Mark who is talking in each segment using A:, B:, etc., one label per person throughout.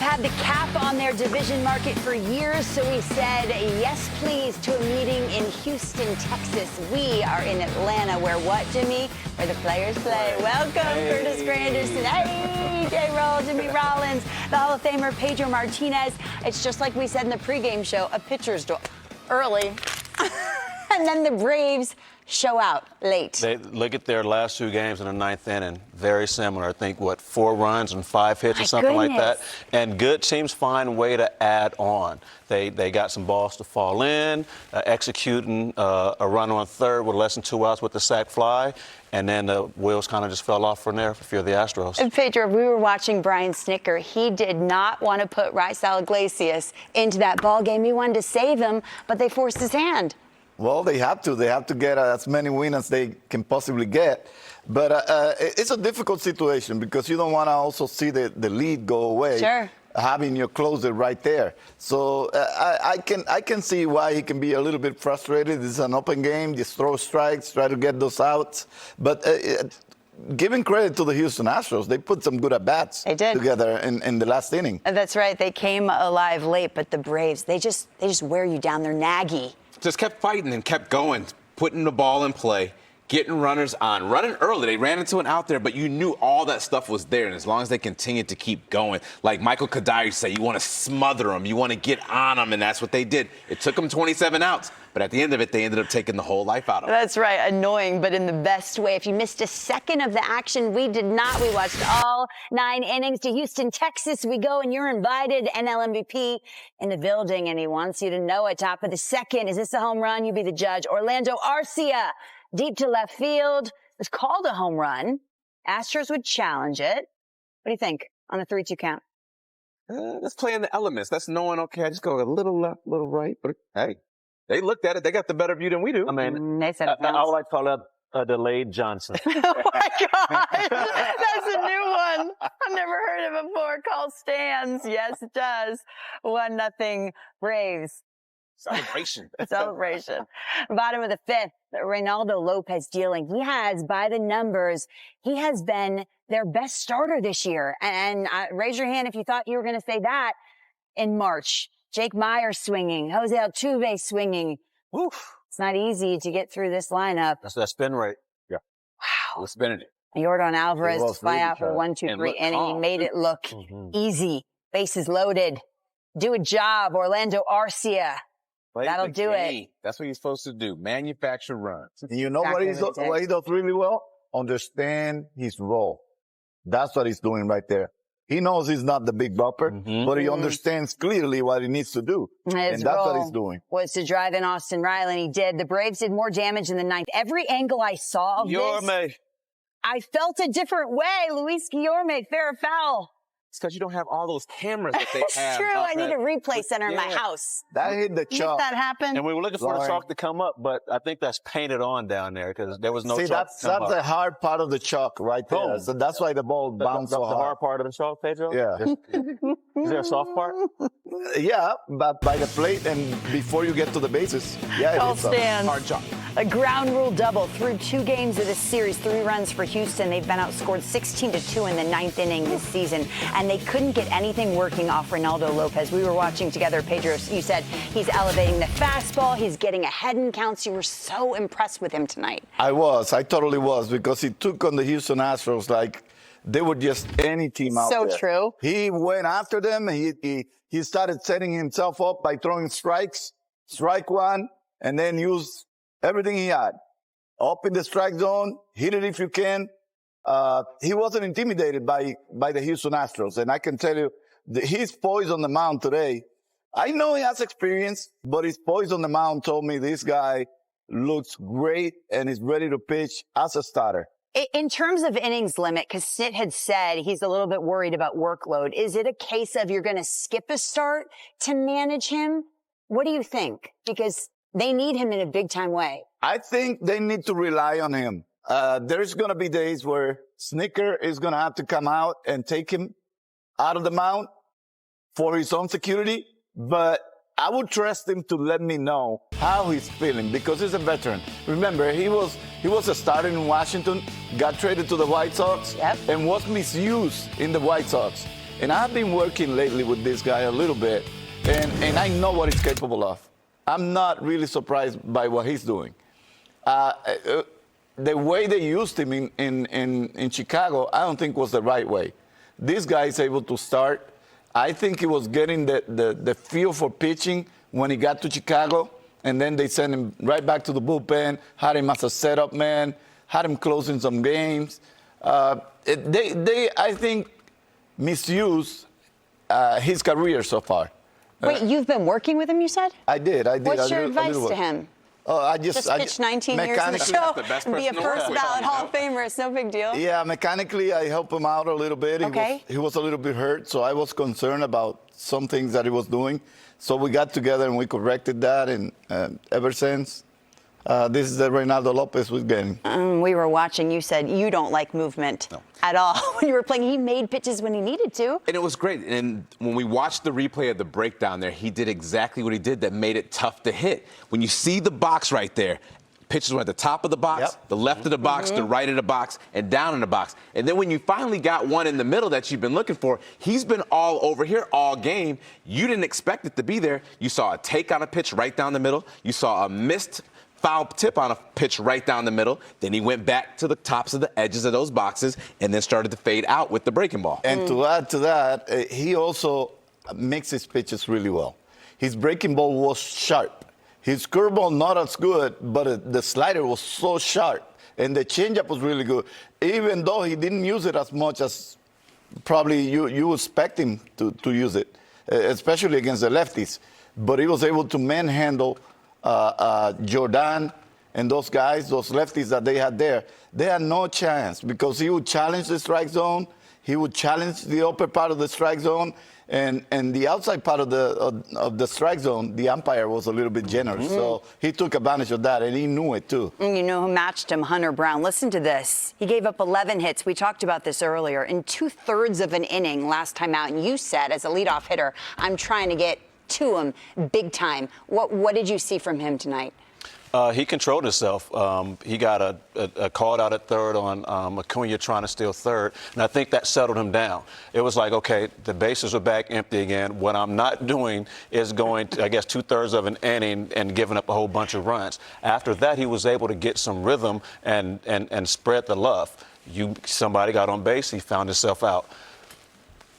A: have had the cap on their division market for years, so we said yes, please, to a meeting in Houston, Texas. We are in Atlanta, where what, Jimmy? Where the players play. Welcome, Curtis Granderson. Hey, J-Roll, Jimmy Rollins, the Hall of Famer Pedro Martinez. It's just like we said in the pregame show, a pitcher's duel. Early. And then the Braves show out late.
B: They look at their last two games in the ninth inning, very similar. I think, 4 runs and 5 hits or something like that. And good teams find a way to add on. They got some balls to fall in, executing a run on third with less than 2 outs with the sac fly. And then the wheels kind of just fell off from there for a few of the Astros.
A: And Pedro, we were watching Brian Snitker. He did not want to put Reynaldo López into that ball game. He wanted to save him, but they forced his hand.
C: Well, they have to. They have to get as many wins as they can possibly get. But it's a difficult situation because you don't want to also see the lead go away.
A: Sure.
C: Having your closer right there. So I can see why he can be a little bit frustrated. It's an open game. Just throw strikes, try to get those outs. But giving credit to the Houston Astros, they put some good at-bats together in the last inning.
A: That's right. They came alive late, but the Braves, they just wear you down. They're naggy.
D: Just kept fighting and kept going, putting the ball in play, getting runners on, running early. They ran into an out there, but you knew all that stuff was there. And as long as they continued to keep going, like Michael Kadire said, you want to smother them, you want to get on them, and that's what they did. It took them 27 outs, but at the end of it, they ended up taking the whole life out of them.
A: That's right. Annoying, but in the best way. If you missed a second of the action, we did not. We watched all 9 innings. To Houston, Texas we go, and you're invited. NL MVP in the building, and he wants you to know it. Top of the second. Is this a home run? You be the judge. Orlando Arcia, deep to left field. It was called a home run. Astros would challenge it. What do you think on the 3-2 count?
D: Let's play in the elements. That's knowing, okay, I just go a little left, little right, but hey. They looked at it. They got the better view than we do.
B: I mean,
A: they said
B: I would like to call that a delayed Johnson.
A: Oh, my God. That's a new one. I've never heard it before. Call stands. Yes, it does. 1-0 Braves.
D: Celebration.
A: Celebration. Bottom of the 5th, Reynaldo López dealing. He has, by the numbers, he has been their best starter this year. And raise your hand if you thought you were going to say that in March. Jake Meyer swinging, Jose Altuve swinging. Oof. It's not easy to get through this lineup.
B: That's that spin rate.
D: Yeah.
A: Wow.
D: We're spinning it.
A: Yordan Alvarez fly out for 1-2-3 inning. He made it look easy. Bases loaded. Do a job, Orlando Arcia. That'll do it.
D: That's what he's supposed to do. Manufacture runs.
C: And you know what he does really well? Understand his role. That's what he's doing right there. He knows he's not the big bopper, but he understands clearly what he needs to do. And that's what he's doing.
A: Was to drive in Austin Riley, and he did. The Braves did more damage in the 9th. Every angle I saw of this, I felt a different way. Luis Guillorme, fair or foul?
D: It's because you don't have all those cameras that they have.
A: It's true. I need a replay center in my house.
C: That hit the chalk.
A: Did that happen?
B: And we were looking for the chalk to come up, but I think that's painted on down there because there was no chalk.
C: See, that's the hard part of the chalk right there. So that's why the ball bounced so hard.
B: The hard part of the chalk, Pedro?
C: Yeah.
B: Is there a soft part?
C: Yeah, but by the plate and before you get to the bases. Yeah,
A: Call stands.
D: Hard chalk.
A: A ground rule double through 2 games of this series, 3 runs for Houston. They've been outscored 16-2 in the 9th inning this season, and they couldn't get anything working off Reynaldo López. We were watching together, Pedro. You said he's elevating the fastball. He's getting ahead in counts. You were so impressed with him tonight.
C: I totally was, because he took on the Houston Astros like they were just any team out there.
A: So true.
C: He went after them. He started setting himself up by throwing strikes, strike one, and then used everything he had. Up in the strike zone, hit it if you can. He wasn't intimidated by the Houston Astros. And I can tell you, his poise on the mound today, I know he has experience, but his poise on the mound told me this guy looks great and is ready to pitch as a starter.
A: In terms of innings limit, because Snit had said he's a little bit worried about workload, is it a case of you're going to skip a start to manage him? What do you think? Because they need him in a big-time way.
C: I think they need to rely on him. There's going to be days where Snitker is going to have to come out and take him out of the mound for his own security. But I would trust him to let me know how he's feeling, because he's a veteran. Remember, he was a starter in Washington, got traded to the White Sox, and was misused in the White Sox. And I've been working lately with this guy a little bit, and I know what he's capable of. I'm not really surprised by what he's doing. The way they used him in Chicago, I don't think was the right way. This guy is able to start. I think he was getting the feel for pitching when he got to Chicago, and then they sent him right back to the bullpen, had him as a setup man, had him closing some games. They I think, misuse his career so far.
A: Wait, you've been working with him, you said?
C: I did.
A: What's your advice to him?
C: I
A: Just pitch 19 years in the show and be a first ballot Hall of Famer. It's no big deal.
C: Yeah, mechanically, I helped him out a little bit.
A: Okay.
C: He was a little bit hurt, so I was concerned about some things that he was doing. So we got together and we corrected that, and ever since, this is the Reynaldo López we're getting.
A: We were watching. You said you don't like movement at all when you were playing. He made pitches when he needed to.
D: And it was great. And when we watched the replay of the breakdown there, he did exactly what he did that made it tough to hit. When you see the box right there, pitches were at the top of the box, the left of the box, the right of the box, and down in the box. And then when you finally got one in the middle that you've been looking for, he's been all over here all game. You didn't expect it to be there. You saw a take on a pitch right down the middle. You saw a missed foul tip on a pitch right down the middle. Then he went back to the tops of the edges of those boxes and then started to fade out with the breaking ball.
C: And to add to that, he also makes his pitches really well. His breaking ball was sharp. His curveball not as good, but the slider was so sharp. And the changeup was really good. Even though he didn't use it as much as probably you expect him to use it, especially against the lefties. But he was able to manhandle Jordan and those guys, those lefties that they had there. They had no chance because he would challenge the strike zone. He would challenge the upper part of the strike zone, and the outside part of the strike zone, the umpire was a little bit generous. So he took advantage of that, and he knew it too.
A: And you know who matched him? Hunter Brown. Listen to this. He gave up 11 hits. We talked about this earlier. In 2/3 of an inning last time out, and you said, as a leadoff hitter, I'm trying to get to him big time. What did you see from him tonight?
B: He controlled himself. He got a call out at third on Acuna trying to steal third, and I think that settled him down. It was like, okay, the bases are back empty again. What I'm not doing is going to, I guess, 2/3 of an inning and giving up a whole bunch of runs. After that, he was able to get some rhythm and spread the love. Somebody got on base, he found himself out.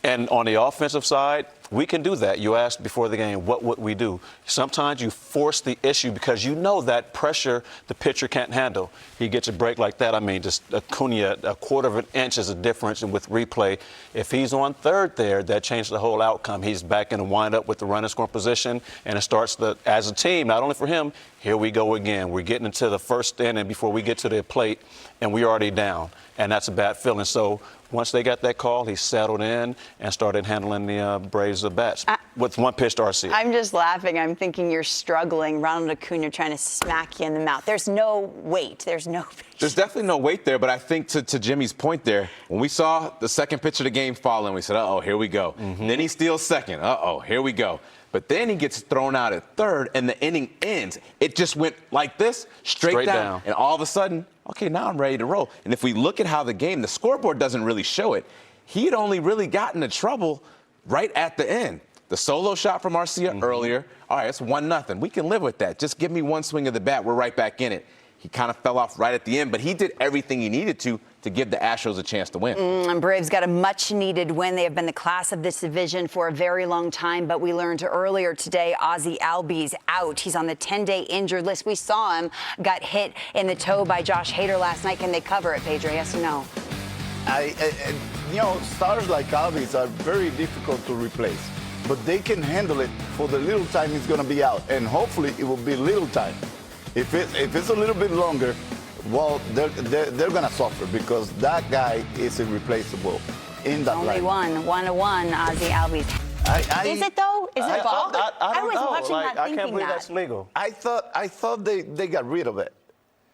B: And on the offensive side, we can do that. You asked before the game, what would we do? Sometimes you force the issue because you know that pressure the pitcher can't handle. He gets a break like that. I mean, just Acuna, a quarter of an inch is a difference. And with replay, if he's on third there, that changes the whole outcome. He's back in a windup with the running scoring position, and it starts as a team, not only for him, here we go again. We're getting into the first inning before we get to the plate, and we're already down. And that's a bad feeling. So once they got that call, he settled in and started handling the Braves of bats with one pitch to RC.
A: I'm just laughing. I'm thinking you're struggling. Ronald Acuna trying to smack you in the mouth. There's no weight. There's no patience.
D: There's definitely no weight there, but I think to Jimmy's point there, when we saw the second pitch of the game fall in, we said, uh-oh, here we go. Then he steals second. Uh-oh, here we go. But then he gets thrown out at third, and the inning ends. It just went like this, straight down. And all of a sudden, okay, now I'm ready to roll. And if we look at how the scoreboard doesn't really show it. He had only really gotten into trouble right at the end. The solo shot from Arcia earlier. All right, it's 1-0. We can live with that. Just give me one swing of the bat. We're right back in it. He kind of fell off right at the end, but he did everything he needed to give the Astros a chance to win.
A: And Braves got a much-needed win. They have been the class of this division for a very long time, but we learned earlier today Ozzie Albies out. He's on the 10-day injured list. We saw him got hit in the toe by Josh Hader last night. Can they cover it, Pedro? Yes or no?
C: Stars like Albies are very difficult to replace, but they can handle it for the little time he's going to be out, and hopefully it will be little time. If it's a little bit longer, well, they're going to suffer because that guy is irreplaceable in that
A: Only
C: lineup.
A: 1-1, Ozzie Albies. Is it though? Is it a ball?
B: I was
A: watching that
B: I
A: thinking
B: can't believe
A: that.
B: that's legal.
C: I thought they got rid of it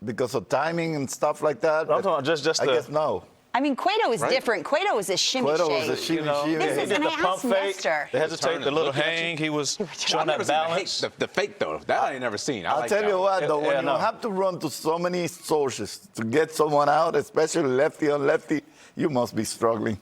C: because of timing and stuff like that.
B: I'm talking just
C: I guess no.
A: I mean, Cueto is different. Cueto was a shimmy
C: Cueto
A: shake.
C: was a shimmy shimmy.
A: This is
B: He
A: an
B: did the pump fake.
A: Nestor.
B: They had to take the little hang. He was showing that balance.
D: The fake, though, that I ain't never seen.
C: I'll tell you what, though, when you have to run to so many sources to get someone out, especially lefty on lefty, you must be struggling.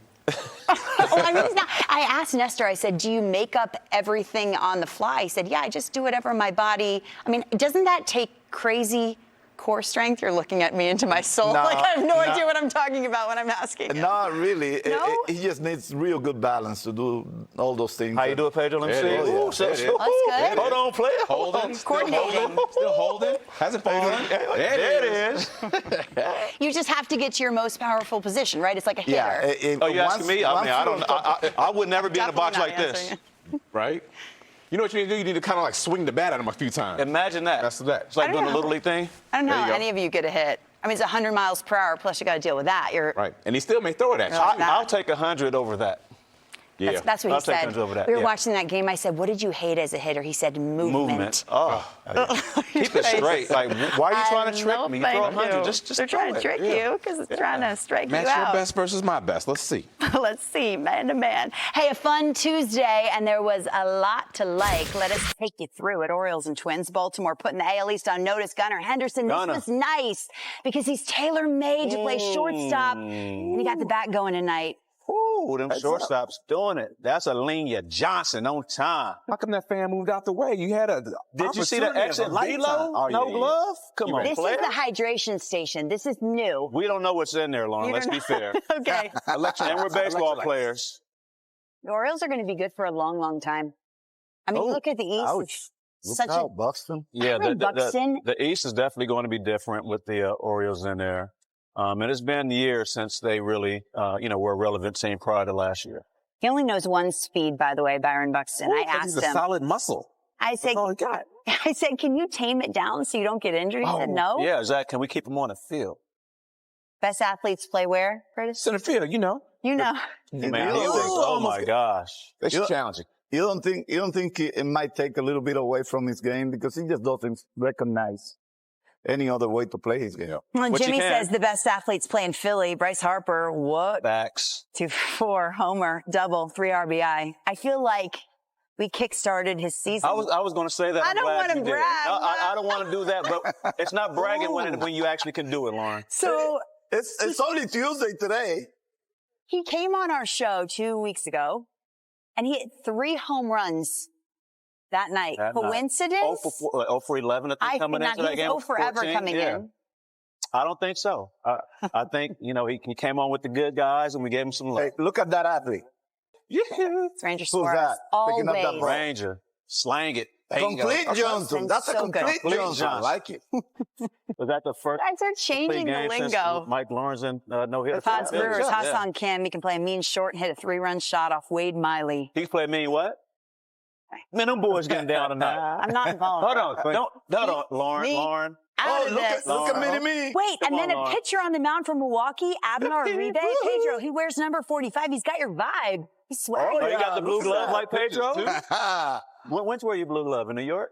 A: I mean, he's not. I asked Nestor, I said, do you make up everything on the fly? He said, yeah, I just do whatever my body. I mean, doesn't that take crazy core strength? You're looking at me into my soul.
C: No,
A: like I have no
C: no.
A: idea what I'm talking about when I'm asking him.
C: Not really.
A: No?
C: He just needs real good balance to do all those things.
B: How you do it, Pedro? Let me see.
C: There it is.
B: Ooh,
C: There it is.
A: That's good.
B: Hold on, player.
D: Holding.
A: Coordinating.
D: Still holding. Hasn't fallen.
B: There it is.
A: You just have to get to your most powerful position, right? It's like a hitter.
C: Yeah.
B: Oh, you asking me? I mean, I don't. I would never be in a
A: Definitely
B: box
A: not
B: like this.
A: answering it.
D: Right? You know what you need to do? You need to kind of like swing the bat at him a few times.
B: Imagine that.
D: That's that.
B: It's like
A: I don't
B: doing a
A: know.
B: little league thing.
A: I don't know
D: There you
A: how
D: go.
A: any of you get a hit. I mean, it's 100 miles per hour, plus you got to deal with that. You're
D: Right. And he still may throw it at you.
A: Like that.
B: I'll take 100 over that.
D: Yeah.
A: That's what he
B: I'll take
A: said.
B: turns over that,
A: We were
B: yeah.
A: watching that game. I said, what did you hate as a hitter? He said, movement.
B: Oh, keep it straight. Like, why are you trying to trick
A: No,
B: me? You throw
A: thank
B: 100.
A: you.
B: Just
A: They're trying to
B: throw it.
A: trick you because it's trying to strike
D: Match
A: you
D: your
A: out.
D: best versus my best. Let's see.
A: Let's see, man to man. Hey, a fun Tuesday, and there was a lot to like. Let us take you through it. Orioles and Twins. Baltimore putting the AL East on notice. Gunnar Henderson.
B: Gunnar.
A: This was nice because he's tailor-made to play shortstop, and he got the bat going tonight.
B: Ooh, them shortstops doing it. That's Alenia Johnson on time.
D: How come that fan moved out the way? You had a.
B: Did you see the exit velo?
D: Oh,
B: No
D: yeah,
B: glove? Come on,
A: This
B: player.
A: is the hydration station. This is new.
B: We don't know what's in there, Lauren.
A: You
B: Let's
A: don't
B: be fair.
A: Okay.
B: And we're baseball players.
A: The Orioles are going to be good for a long, long time. I mean,
C: Oh,
A: look at the East.
C: ouch.
A: It's
C: Look
A: such
C: out, Buxton.
B: Yeah,
A: Henry Buxton.
B: the East is definitely going to be different with the Orioles in there. And it's been years since they really, were a relevant team prior to last year.
A: He only knows one speed, by the way, Byron Buxton. I
D: He's
A: asked
D: a
A: him.
D: solid muscle.
A: I said,
D: That's all he got.
A: I said, can you tame it down so you don't get injured? He said, no.
B: Yeah, Zach, can we keep him on the field?
A: Best athletes play where, Curtis?
D: Center field, you know.
A: You know.
B: Man,
C: Ooh,
B: oh my gosh.
D: That's
C: You-
D: challenging.
C: You don't think it might take a little bit away from his game because he just doesn't recognize any other way to play his game.
A: Well,
B: What you
A: Jimmy
B: can.
A: says the best athletes play in Philly. Bryce Harper, what?
B: Facts.
A: 2-4, homer, double, 3 RBI. I feel like we kick-started his season.
B: I was going to say that.
A: I
B: I'm
A: don't
B: glad
A: wanna
B: you did.
A: brag,
B: No,
A: no.
B: I don't want to do that, but it's not bragging when you actually can do it, Lauren.
A: So
C: It's only Tuesday today.
A: he came on our show 2 weeks ago, and he hit 3 home runs that night.
B: That night.
A: Coincidence?
B: 0 for 11, I think,
A: I
B: coming
A: think
B: into
A: not.
B: that
A: He's
B: game.
A: 0 forever
B: 14.
A: coming
B: Yeah.
A: in.
B: I don't think so. I think, he came on with the good guys, and we gave him some love.
C: Hey, look at that athlete.
B: Yeah.
A: It's Ranger
C: Who's
A: Suarez.
C: that? Picking up that
A: Always.
C: ball.
B: Ranger. Slang it. Bingo.
C: Complete Johnson. That's a
A: So good.
C: complete
B: Complete
C: Johnson. I
B: Johnson.
C: like it.
B: Was that the first
A: Guys are changing the
B: game since
A: lingo.
B: Mike Lawrence no hit?
A: Pods Brewers,
B: Yeah.
A: Hassan Kim. He can play a mean short and hit a 3-run shot off Wade Miley.
B: He played me what? Man, them boys getting down tonight.
A: I'm not involved.
B: Hold on, Lauren.
A: Me?
B: Lauren.
A: Out
C: Oh,
A: of
C: look
A: this.
C: at Mini-Me.
A: Wait,
B: Come
A: and then
B: on,
A: a
B: Lauren.
A: pitcher on the mound from Milwaukee, Abner Uribe. Pedro, he wears number 45. He's got your vibe. He's swag.
B: Oh, you got the blue
C: look at
B: glove
C: that.
B: like Pedro?
C: Huh?
B: When's wear your blue glove? In New York?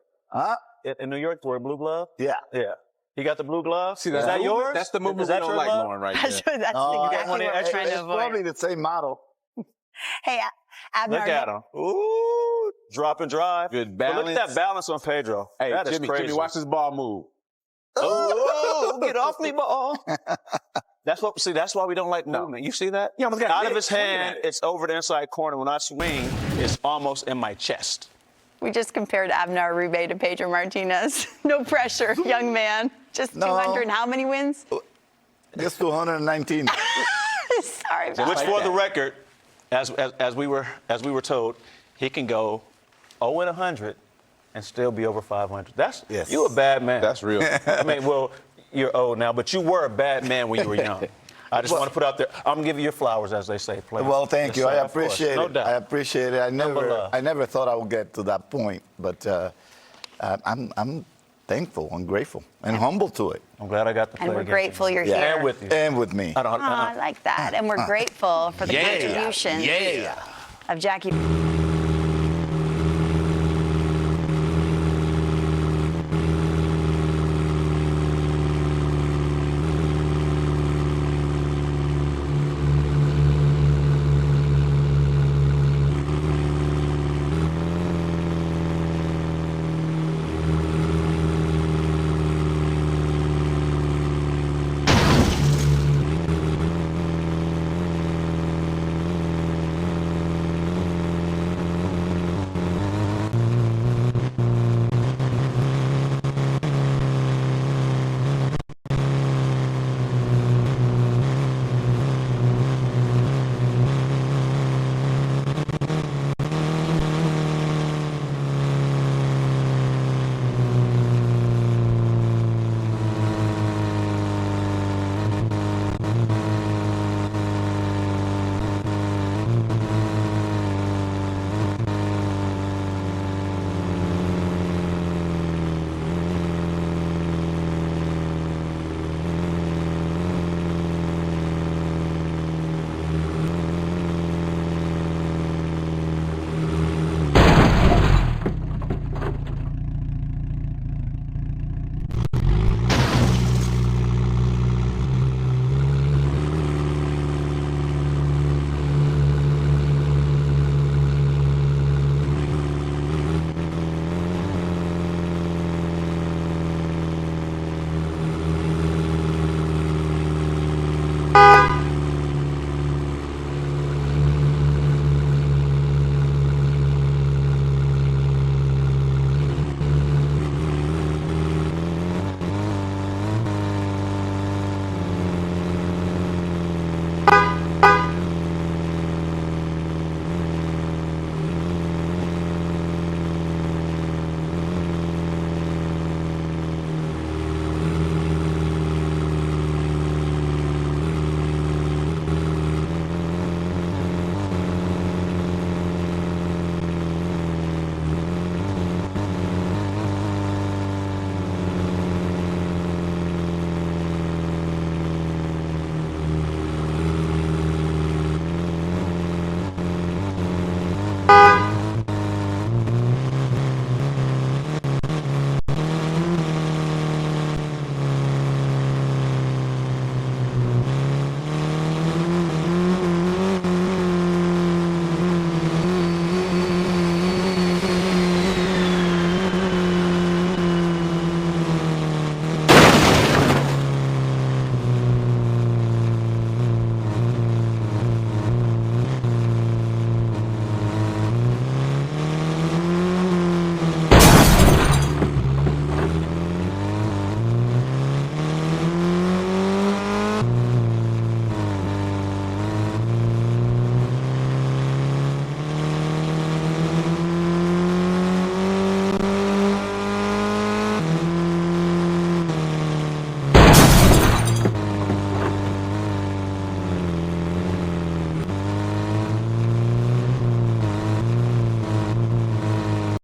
B: In New York, to wear blue glove?
C: Yeah.
B: Yeah. He got the blue glove?
D: See,
B: Is that yours?
D: That's the movement
B: Is that
D: we don't
B: your
D: like,
B: glove?
D: Lauren, right
A: That's
D: there.
A: exactly
B: one
A: what
B: of
A: we're
B: the
A: trying
C: it's
A: to avoid.
C: probably the same model.
A: Hey, Abner.
B: Look at him. Ooh, drop and drive.
D: Good
B: But look at
D: balance.
B: that balance on Pedro.
D: Hey,
B: that is
D: Jimmy,
B: crazy.
D: watch this ball move.
B: Oh, get off me, ball. That's why we don't like movement. You see that?
D: Yeah, I almost got
B: Out
D: hit
B: of his
D: swinging
B: hand,
D: at it.
B: it's over the inside corner. When I swing, it's almost in my chest.
A: We just compared Abner Uribe to Pedro Martinez. No pressure, young man. Just
C: No.
A: 200 and how many wins?
C: Just 219.
A: Sorry about
B: Which,
A: that.
B: for the record, as we were told, he can go 0 and 100 and still be over 500.
C: Yes.
B: You a bad man.
D: That's real.
B: I mean, well, you're old now, but you were a bad man when you were young. I just want to put out there. I'm gonna give you your flowers, as they say. Player.
C: Well, thank you.
B: Yes,
C: I
B: sir, of course.
C: appreciate
B: No
C: it.
B: doubt.
C: I appreciate it.
B: love.
C: I never thought I would get to that point, but I'm thankful and grateful and humble to it.
B: I'm glad I got the play
A: And we're
B: against
A: grateful
B: you.
A: you're
C: Yeah.
A: here.
B: And with you.
C: And with me.
B: I don't.
A: Oh, I like that. And we're grateful for the contributions
D: Yeah.
A: of Jackie.